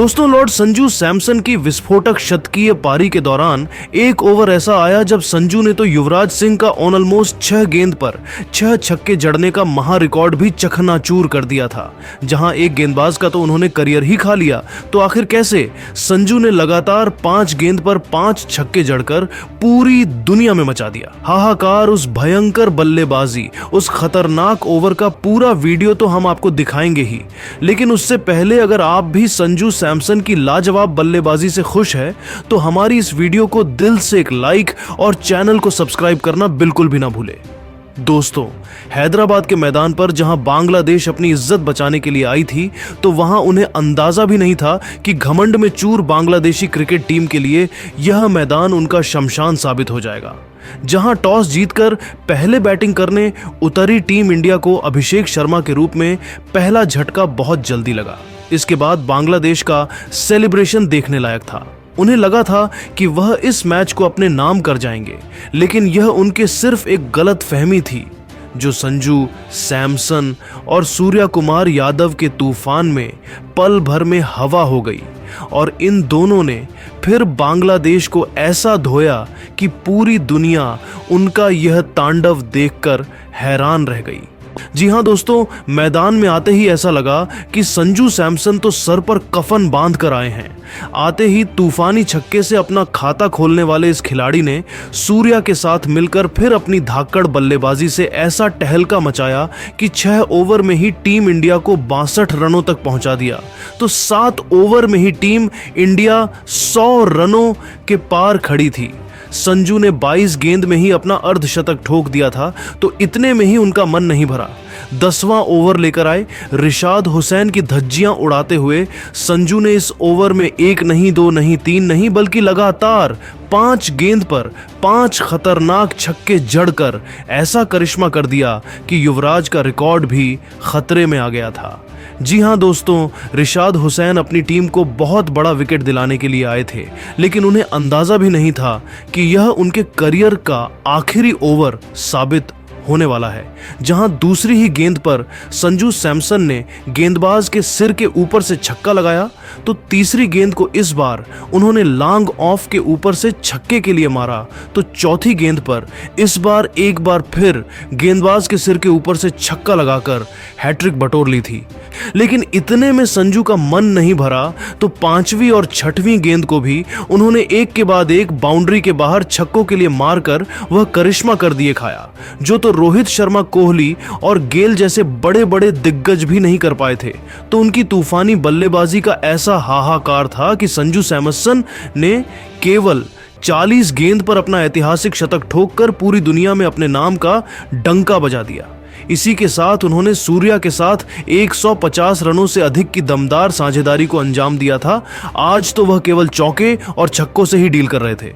दोस्तों, लॉर्ड संजू सैमसन की विस्फोटक शतकीय पारी के दौरान एक ओवर ऐसा आया जब संजू ने तो युवराज सिंह का ऑन ऑलमोस्ट 6 गेंद पर 6 छक्के जड़ने का महा रिकॉर्ड भी चकनाचूर कर दिया था। जहां एक गेंदबाज का तो उन्होंने करियर ही खा लिया, तो आखिर कैसे? संजू ने लगातार 5 गेंद पर 5 छक्के जड़कर पूरी दुनिया में मचा दिया हाहाकार। उस भयंकर बल्लेबाजी, उस खतरनाक ओवर का पूरा वीडियो तो हम आपको दिखाएंगे ही, लेकिन उससे पहले अगर आप भी संजू सैमसन की लाजवाब बल्लेबाजी से खुश है तो हमारी इस वीडियो को दिल से एक लाइक और चैनल को सब्सक्राइब करना बिल्कुल भी ना भूले। दोस्तों, हैदराबाद के मैदान पर जहां बांग्लादेश अपनी इज्जत बचाने के लिए आई थी, तो वहां उन्हें अंदाजा भी नहीं था कि घमंड में चूर बांग्लादेशी क्रिकेट टीम के लिए यह मैदान उनका शमशान साबित हो जाएगा। जहां टॉस जीतकर पहले बैटिंग करने उतरी टीम इंडिया को अभिषेक शर्मा के रूप में पहला झटका बहुत जल्दी लगा। इसके बाद बांग्लादेश का सेलिब्रेशन देखने लायक था। उन्हें लगा था कि वह इस मैच को अपने नाम कर जाएंगे, लेकिन यह उनके सिर्फ एक गलत फहमी थी जो संजू सैमसन और सूर्या कुमार यादव के तूफान में पल भर में हवा हो गई और इन दोनों ने फिर बांग्लादेश को ऐसा धोया कि पूरी दुनिया उनका यह तांडव देखकर हैरान रह गई। जी हां दोस्तों, मैदान में आते ही ऐसा लगा कि संजू सैमसन तो सर पर कफन बांध कर आए हैं। आते ही तूफानी छक्के से अपना खाता खोलने वाले इस खिलाड़ी ने सूर्या के साथ मिलकर फिर अपनी धाकड़ बल्लेबाजी से ऐसा टहलका मचाया कि 6 ओवर में ही टीम इंडिया को 62 रनों तक पहुंचा दिया। तो 7 ओवर में ही टीम इंडिया 100 रनों के पार खड़ी थी। संजू ने 22 गेंद में ही अपना अर्धशतक ठोक दिया था, तो इतने में ही उनका मन नहीं भरा। 10वां ओवर लेकर आए रिशाद हुसैन की धज्जियां उड़ाते हुए संजू ने इस ओवर में 1 नहीं 2 नहीं 3 नहीं बल्कि लगातार 5 गेंद पर 5 खतरनाक छक्के जड़कर ऐसा करिश्मा कर दिया कि युवराज का रिकॉर्ड भी खतरे में आ गया था। जी हां दोस्तों, रिशाद हुसैन अपनी टीम को बहुत बड़ा विकेट दिलाने के लिए आए थे, लेकिन उन्हें अंदाजा भी नहीं था कि यह उनके करियर का आखिरी ओवर साबित होने वाला है। जहां दूसरी ही गेंद पर संजू सैमसन ने गेंदबाज के सिर के ऊपर से छक्का लगाया, तो तीसरी गेंद को इस बार उन्होंने लॉन्ग ऑफ के ऊपर से छक्के के लिए मारा। तो चौथी गेंद पर इस बार एक बार फिर गेंदबाज के सिर के ऊपर से छक्का लगाकर हैट्रिक बटोर ली थी। लेकिन इतने में संजू का मन नहीं भरा, तो 5वीं और 6वीं गेंद को भी उन्होंने एक के बाद एक बाउंड्री के बाहर छक्कों के लिए मारकर वह करिश्मा कर दिए खाया, जो तो रोहित शर्मा, कोहली और गेल जैसे बड़े बड़े दिग्गज भी नहीं कर पाए थे। तो उनकी तूफानी बल्लेबाजी का ऐसा हाहाकार था कि संजू सैमसन ने केवल 40 गेंद पर अपना ऐतिहासिक शतक ठोककर पूरी दुनिया में अपने नाम का डंका बजा दिया। इसी के साथ उन्होंने सूर्या के साथ 150 रनों से अधिक की दमदार साझेदारी को अंजाम दिया था। आज तो वह केवल चौके और छक्कों से ही डील कर रहे थे।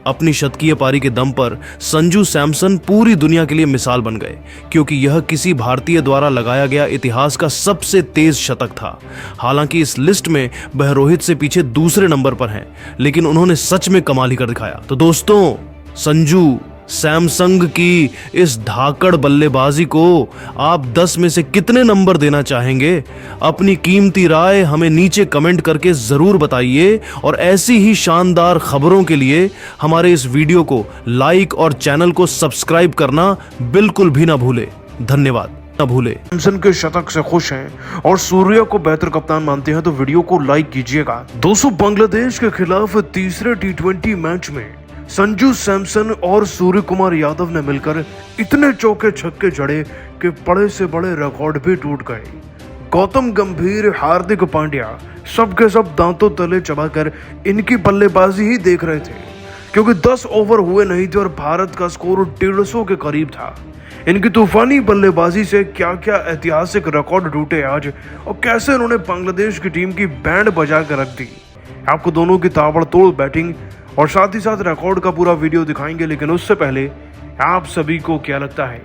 अपनी शतकीय पारी के दम पर संजू सैमसन पूरी दुनिया के लिए मिसाल बन गए, क्योंकि यह किसी भारतीय द्वारा लगाया गया इतिहास का सबसे तेज शतक था। हालांकि इस लिस्ट में वह रोहित से पीछे दूसरे नंबर पर हैं, लेकिन उन्होंने सच में कमाल ही कर दिखाया। तो दोस्तों, संजू सैमसन की इस धाकड़ बल्लेबाजी को आप 10 में से कितने नंबर देना चाहेंगे? अपनी कीमती राय हमें नीचे कमेंट करके जरूर बताइए और ऐसी ही शानदार खबरों के लिए हमारे इस वीडियो को लाइक और चैनल को सब्सक्राइब करना बिल्कुल भी ना भूले। धन्यवाद। ना भूले। सैमसन के शतक से खुश हैं और सूर्या को बेहतर कप्तान मानते हैं तो वीडियो को लाइक कीजिएगा। दोस्तों, बांग्लादेश के खिलाफ तीसरे T20 मैच में संजू सैमसन और सूर्य कुमार यादव ने मिलकर इतने चौके छक्के जड़े कि बड़े से बड़े रिकॉर्ड भी टूट गए। गौतम गंभीर, हार्दिक पांड्या सबके सब दांतों तले चबाकर इनकी बल्लेबाजी ही देख रहे थे, क्योंकि 10 ओवर हुए नहीं थे और भारत का स्कोर 150 के करीब था। इनकी तूफानी बल्लेबाजी से क्या क्या ऐतिहासिक रिकॉर्ड टूटे आज, और कैसे इन्होंने बांग्लादेश की टीम की बैंड बजा कर रख दी। आपको दोनों की ताबड़तोड़ बैटिंग और साथ ही साथ रिकॉर्ड का पूरा वीडियो दिखाएंगे, लेकिन उससे पहले आप सभी को क्या लगता है,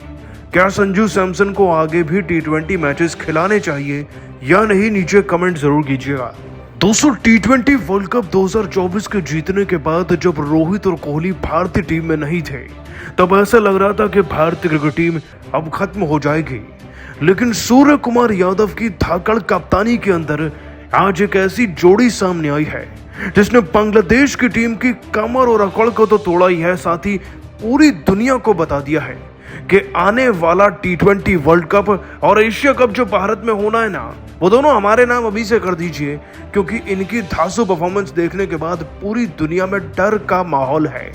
क्या संजू सैमसन को आगे भी T20 मैचेस खिलाने चाहिए या नहीं? नीचे कमेंट जरूर कीजिएगा। दोस्तों, T20 वर्ल्ड कप 2024 के जीतने के बाद जब रोहित और कोहली भारतीय टीम में नहीं थे, तब ऐसा लग रहा था कि भारतीय क्रिकेट टीम अब खत्म हो जाएगी। लेकिन सूर्य कुमार यादव की धाकड़ कप्तानी के अंदर आज एक ऐसी जोड़ी सामने आई है जिसने बांग्लादेश की टीम की कमर और अकड़ को तो तोड़ा ही है, साथ ही पूरी दुनिया को बता दिया है कि आने वाला T20 वर्ल्ड कप और एशिया कप जो भारत में होना है ना, वो दोनों हमारे नाम अभी से कर दीजिए, क्योंकि इनकी धांसू परफॉर्मेंस देखने के बाद पूरी दुनिया में डर का माहौल है।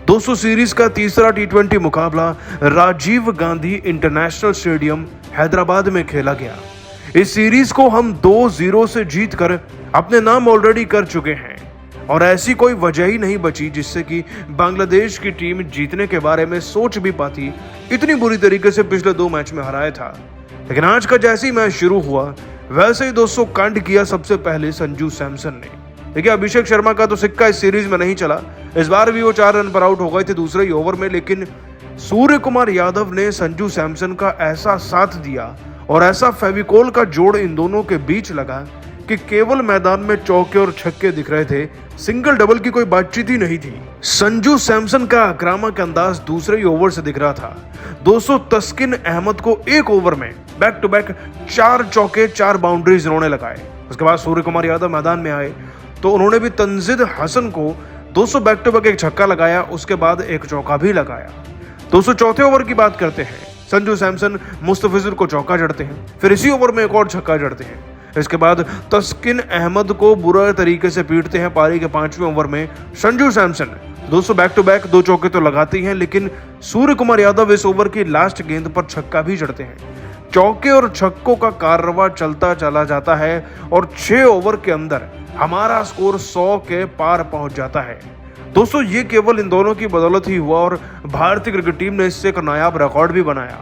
दोस्तों, सीरीज का तीसरा T20 मुकाबला राजीव गांधी इंटरनेशनल स्टेडियम हैदराबाद में खेला गया। इस सीरीज को हम 2-0 से जीतकर अपने नाम ऑलरेडी कर चुके हैं और ऐसी कोई वजह ही नहीं बची जिससे कि बांग्लादेश की टीम जीतने के बारे में सोच भी पाती। इतनी बुरी तरीके से पिछले 2 मैच में हराया था, लेकिन आज का जैसे ही मैच शुरू हुआ वैसे ही दोस्तों कांड किया सबसे पहले संजू सैमसन ने। देखिए, अभिषेक शर्मा का तो सिक्का इस सीरीज में नहीं चला, इस बार भी वो 4 रन पर आउट हो गए थे दूसरे ही ओवर में, लेकिन सूर्य कुमार यादव ने संजू सैमसन का ऐसा साथ दिया और ऐसा फेविकोल का जोड़ इन दोनों के बीच लगा कि केवल मैदान में चौके और छक्के दिख रहे थे, सिंगल डबल की कोई बातचीत ही नहीं थी। संजू सैमसन का आक्रामक अंदाज दूसरे ही ओवर से दिख रहा था। दोस्तों, तस्किन अहमद को एक ओवर में बैक टू बैक 4 चौके 4 बाउंड्रीज इन्होंने लगाए। उसके बाद सूर्य कुमार यादव मैदान में आए तो उन्होंने भी तंजीद हसन को 200 बैक टू बैक एक छक्का लगाया, उसके बाद एक चौका भी लगाया। दोस्तों, चौथे ओवर की बात करते हैं। संजू सैमसन मुस्तफिजुर को चौका जड़ते हैं, फिर इसी ओवर में एक और छक्का जड़ते हैं। इसके बाद तस्किन अहमद को बुरे तरीके से पीटते हैं। पारी के 5वें ओवर में Sanju Samson 200 back to back 2 चौके तो लगाते हैं, लेकिन सूर्य कुमार यादव इस ओवर की लास्ट गेंद पर छक्का भी जड़ते हैं। चौके और छक्कों का कारवा चलता चला जाता है और 6 ओवर के अंदर हमारा स्कोर 100 के पार पहुंच जाता है। दोस्तों, ये केवल इन दोनों की बदौलत ही हुआ और भारतीय क्रिकेट टीम ने इससे एक नायाब रिकॉर्ड भी बनाया।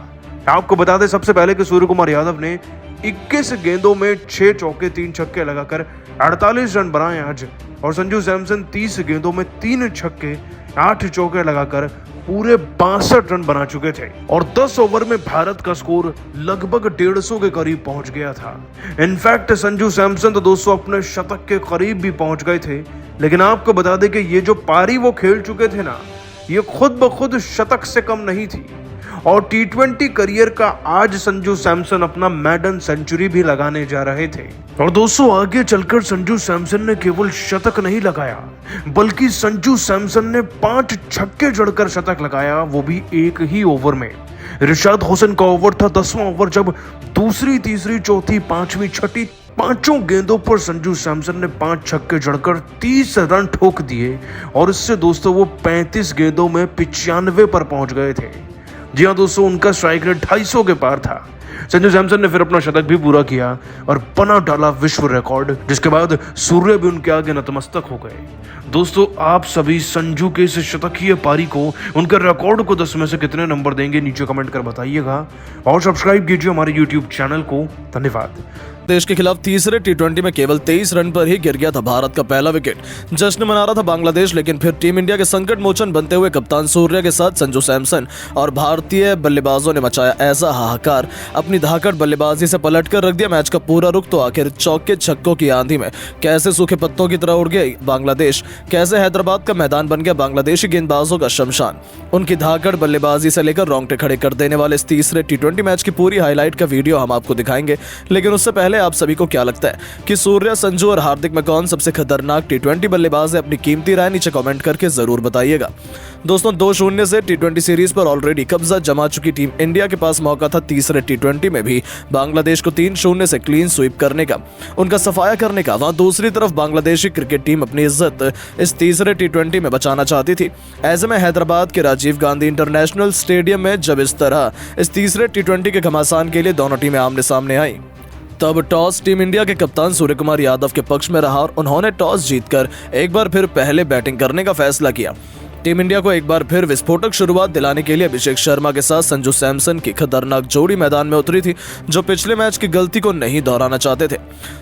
आपको बता दें सबसे पहले कि सूर्य कुमार यादव ने 21 गेंदों में 6 चौके 3 छक्के लगाकर 48 रन बनाए आज, और संजू सैमसन 30 गेंदों में 3 छक्के 8 चौके लगाकर पूरे 62 रन बना चुके थे और 10 ओवर में भारत का स्कोर लगभग 150 के करीब पहुंच गया था। इनफैक्ट संजू सैमसन तो दोस्तों अपने शतक के करीब भी पहुंच गए थे, लेकिन आपको बता दें कि ये जो पारी वो खेल चुके थे ना, ये खुद ब खुद शतक से कम नहीं थी और T20 करियर का आज संजू सैमसन अपना मैडन सेंचुरी भी लगाने जा रहे थे। और दोस्तों, आगे चलकर संजू सैमसन ने केवल शतक नहीं लगाया, बल्कि संजू सैमसन ने 5 छक्के जड़कर शतक लगाया, वो भी एक ही ओवर में। रिशाद हुसैन का ओवर था 10वां ओवर, जब दूसरी, तीसरी, चौथी, 5वीं, छठी 5 गेंदों पर संजू सैमसन ने 5 छक्के जड़कर 30 रन ठोक दिए और इससे दोस्तों वो 35 गेंदों में 95 पर पहुंच गए थे। जी हाँ दोस्तों, उनका स्ट्राइक रेट 250 के पार था। संजू सैमसन ने फिर अपना शतक भी पूरा किया और बना डाला विश्व रिकॉर्ड, जिसके बाद सूर्य भी उनके आगे नतमस्तक हो गए। दोस्तों, आप सभी संजू के इस शतकीय पारी को, उनके रिकॉर्ड को 10 में से कितने नंबर देंगे नीचे कमेंट कर बताइएगा और सब्सक्राइब कीजिए हमारे यूट्यूब चैनल को। धन्यवाद। देश के खिलाफ तीसरे T20 में केवल 23 रन पर ही गिर गया था भारत का पहला विकेट। जश्न मना रहा था बांग्लादेश, लेकिन फिर टीम इंडिया के संकट मोचन बनते हुए कप्तान सूर्य के साथ संजू सैमसन और भारतीय बल्लेबाजों ने मचाया ऐसा हाहाकार, अपनी धाकड़ बल्लेबाजी से पलटकर रख दिया मैच का पूरा रुख। तो आखिर चौके छक्कों की आंधी में कैसे सूखे पत्तों की तरह उड़ गई बांग्लादेश, कैसे हैदराबाद का मैदान बन गया बांग्लादेशी गेंदबाजों का शमशान। उनकी धाकड़ बल्लेबाजी से लेकर रोंगटे खड़े कर देने वाले इस तीसरे T20 मैच की पूरी हाईलाइट का वीडियो हम आपको दिखाएंगे, लेकिन उससे पहले आप सभी को क्या लगता है कि सूर्य, संजू और हार्दिक में कौन सबसे खतरनाक T20 बल्लेबाज है? अपनी कीमती राय नीचे कमेंट करके जरूर बताइएगा। दोस्तों, 2-0 से T20 सीरीज पर ऑलरेडी कब्जा जमा चुकी टीम इंडिया के पास मौका था तीसरे T20 में भी बांग्लादेश को 3-0 से क्लीन स्वीप करने का, उनका सफाया करने का। वहां दूसरी तरफ बांग्लादेशी क्रिकेट टीम अपनी इज्जत इस तीसरे T20 में बचाना चाहती थी। ऐसे में हैदराबाद के राजीव गांधी इंटरनेशनल स्टेडियम में जब इस तरह इस तीसरे T20 के घमासान के लिए दोनों टीमें आमने सामने आई, तब टॉस टीम इंडिया के कप्तान सूर्य कुमार यादव के पक्ष में रहा और उन्होंने टॉस जीतकर एक बार फिर पहले बैटिंग करने का फैसला किया। टीम इंडिया को एक बार फिर विस्फोटक शुरुआत दिलाने के लिए अभिषेक शर्मा के साथ संजू सैमसन की खतरनाक जोड़ी मैदान में उतरी थी, जो पिछले मैच की गलती को नहीं दोहराना चाहते थे।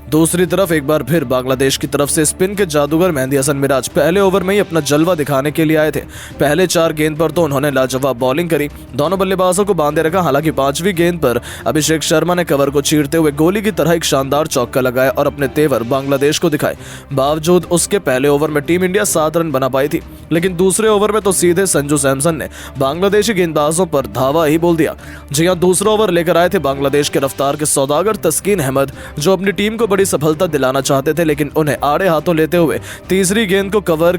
दूसरी तरफ एक बार फिर बांग्लादेश की तरफ से स्पिन के जादूगर मेहंदी हसन मिराज पहले ओवर में ही अपना जलवा दिखाने के लिए आए थे। पहले 4 गेंद पर तो उन्होंने लाजवाब बॉलिंग करी, दोनों बल्लेबाजों को बांधे रखा। हालांकि 5वीं गेंद पर अभिषेक शर्मा ने कवर को चीरते हुए गोली की तरह एक शानदार चौका लगाया और अपने तेवर बांग्लादेश को दिखाए। बावजूद उसके पहले ओवर में टीम इंडिया 7 रन बना पाई थी, लेकिन दूसरे तीसरे ओवर में तो सीधे संजू सैमसन ने बांग्लादेशी गेंदबाजों पर धावा ही बोल दिया। जी हां, दूसरा ओवर लेकर आए थे बांग्लादेश के रफ्तार के सौदागर तस्कीन अहमद, जो अपनी टीम को बड़ी सफलता दिलाना चाहते थे, लेकिन उन्हें आड़े हाथों लेते हुए तीसरी गेंद को कवर